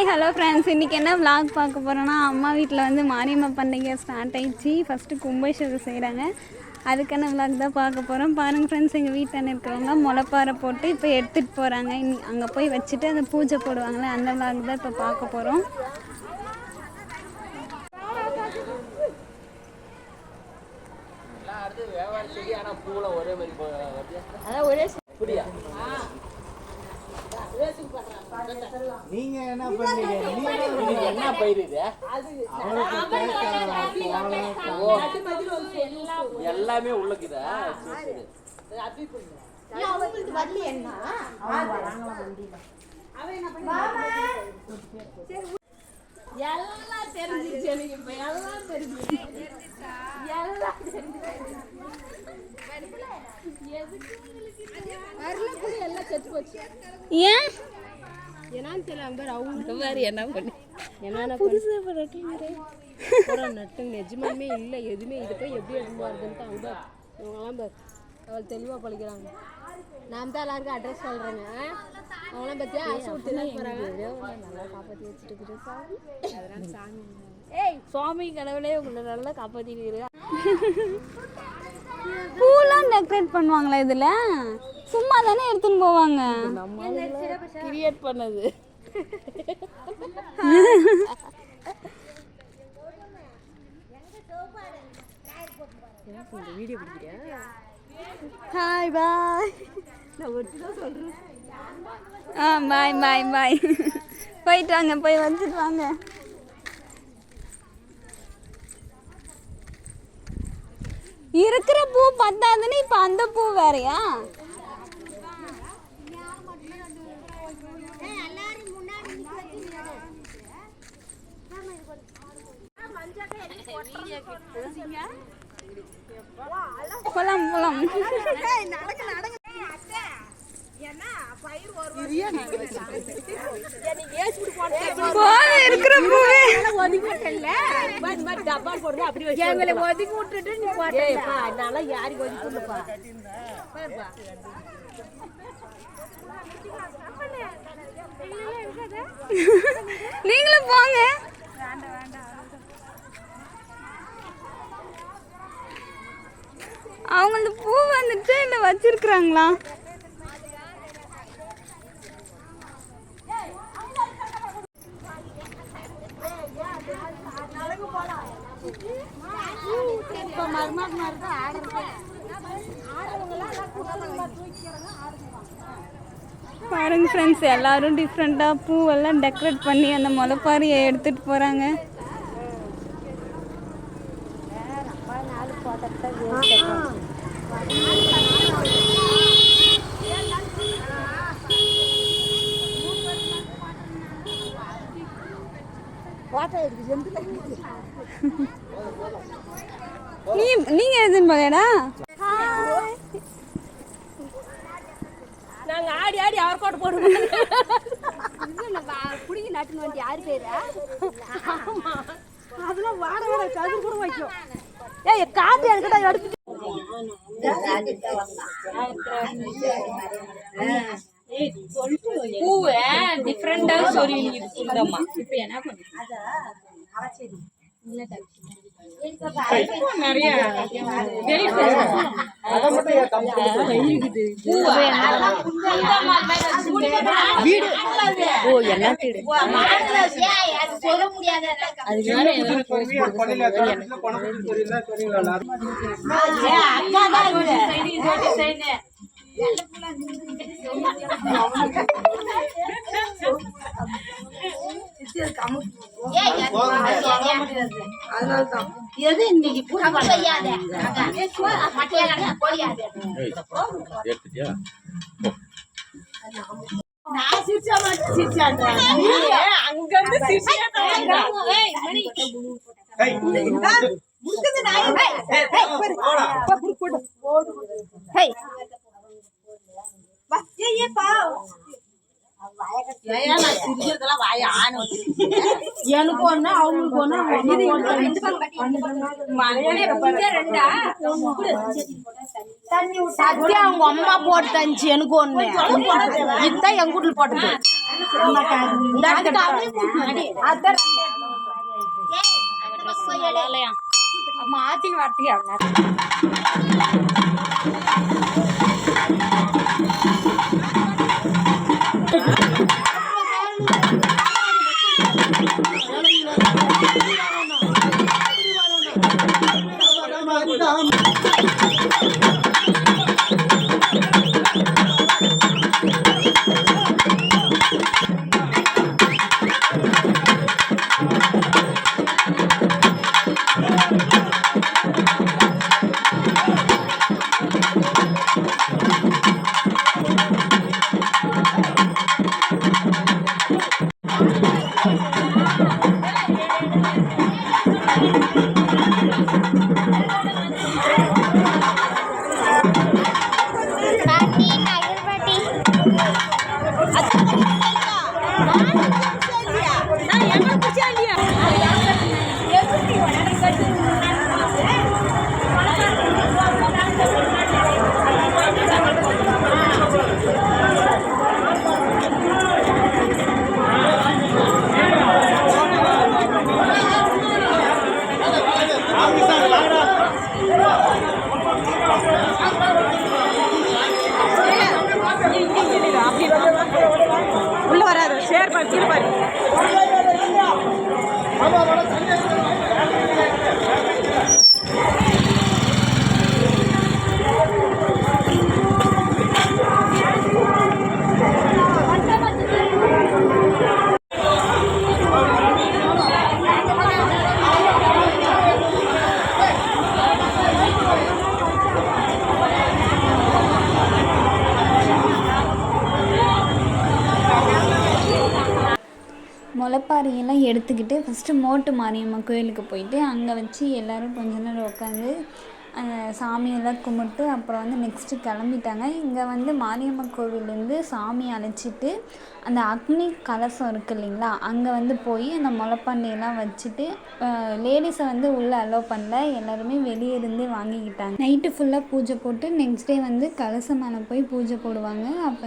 Hi hello friends, இன்றைக்கி என்ன vlog பார்க்க போகிறோன்னா, அம்மா வீட்டில் வந்து மாரியம்மா பண்டிகை ஸ்டார்ட் ஆகிடுச்சு. ஃபஸ்ட்டு கும்பாபிஷேகம் செய்கிறாங்க. அதுக்கான விளாக் தான் பார்க்க போகிறோம். பாருங்கள் ஃப்ரெண்ட்ஸ், எங்கள் வீட்டில் இருக்கிறவங்க முளைப்பாறை போட்டு இப்போ எடுத்துகிட்டு போகிறாங்க. அங்கே போய் வச்சுட்டு அந்த பூஜை போடுவாங்களே, அந்த விளாக் தான் இப்போ பார்க்க போகிறோம். நீங்க என்ன பண்ணீங்க? நீங்க என்ன பயிரிடு? எல்லாமே உள்ளக்குதா? ஏன் என்னன்னு தெரியல. அவங்க வேறு என்ன பண்ணி என்னென்ன நட்டு நிஜமாமே இல்லை எதுவுமே. இது போய் எப்படி எடுத்து வருதுன்ட்டு அவங்க இவங்கெல்லாம் பார் அவள் தெளிவாக பழிக்கிறாங்க. நான் தான் எல்லாருக்கும் அட்ரஸ் சொல்கிறேங்க. அவங்களாம் பற்றியா ஆசை விட்டு போகிறாங்க. நல்லா காப்பாற்றி வச்சுட்டு சாமி, அதெல்லாம் சாமி சுவாமி கடவுளே உங்களை நல்லா காப்பாற்றிட்டு. பூலாம் டெக்கரேட் பண்ணுவாங்களா இதில்? சும்மா தானே எடுத்துன்னு போவாங்க. நம்ம கிரியேட் பண்ணது. வீடியோ பிடிக்கிறியா? Hi bye. நான் ஒட்டி தான் சொல்கிறேன். பாய் பாய் பாய். போயிட்டு வாங்க, போய் வச்சுட்டு வாங்க. இருக்கிற பூ பத்தாதுன்னு இப்போ அந்த பூ வேறையா? போலாம் போலாம். இருக்கிற பூவே ஒதுக்கி விட்டுட்டு நீ போட்டேப்பா. அதனால யாருக்கு ஒதுக்கி விடப்பா. நீங்களும் போங்க. அவங்க அந்த பூ வந்துட்டு இல்லை வச்சிருக்கிறாங்களா? பாருங்க ஃப்ரெண்ட்ஸ், எல்லாரும் டிஃப்ரெண்ட்டாக பூவெல்லாம் டெக்கரேட் பண்ணி அந்த முளைப்பாரியை எடுத்துகிட்டு போகிறாங்க. நீங்க எதுன்னு போலேடா? நாங்க ஆடி ஆடி அவர் கோட்டை போடுவோம். புடிங்கி நாட்டுன்னு வந்து யாரு பேரா? அதெல்லாம் வாட வாட சதுர் கூட வைக்கும். ஏய் காப்பி எடுக்கடா எடுத்து. பூவை டிஃப்ரெண்டா சொல்லிருந்தம்மா. இப்போ என்ன பண்ணு? அவச்சேரி இல்ல நிறைய சொல்ல முடியாது. அதனால்தான் எது இன்னைக்கு நான் சிரிச்சா மட்டும் சிரிச்சாங்க. அங்க இருந்து சிரிச்சா எனக்கு ஒண்ணு அவங்களுக்கு ஒண்ணு. சத்தியா அவங்க அம்மா போட்டு தந்துச்சு எனக்கு ஒண்ணு இதுதான் எங்க வீட்டுல போட்டது மாத்தின் வார்த்தைக்கு உள்ள வராது ஷேர் பாரு கீழே பாரு முளைப்பாறையெல்லாம் எடுத்துக்கிட்டு ஃபஸ்ட்டு மோட்டு மாரியம்மா கோயிலுக்கு போயிட்டு அங்கே வச்சு எல்லோரும் கொஞ்ச நேரம் உட்காந்து அந்த சாமியெல்லாம் கும்பிட்டு அப்புறம் வந்து நெக்ஸ்ட்டு கிளம்பிட்டாங்க. இங்கே வந்து மாரியம்மன் கோவிலேருந்து சாமி அழைச்சிட்டு அந்த அக்னி கலசம் இருக்குது இல்லைங்களா, அங்கே வந்து போய் அந்த முளைப்பாண்டையெல்லாம் வச்சுட்டு லேடிஸை வந்து உள்ளே அலோவ் பண்ணல, எல்லாருமே வெளியே இருந்தே வாங்கிக்கிட்டாங்க. நைட்டு ஃபுல்லாக பூஜை போட்டு நெக்ஸ்ட் டே வந்து கலசம் மேலே போய் பூஜை போடுவாங்க. அப்போ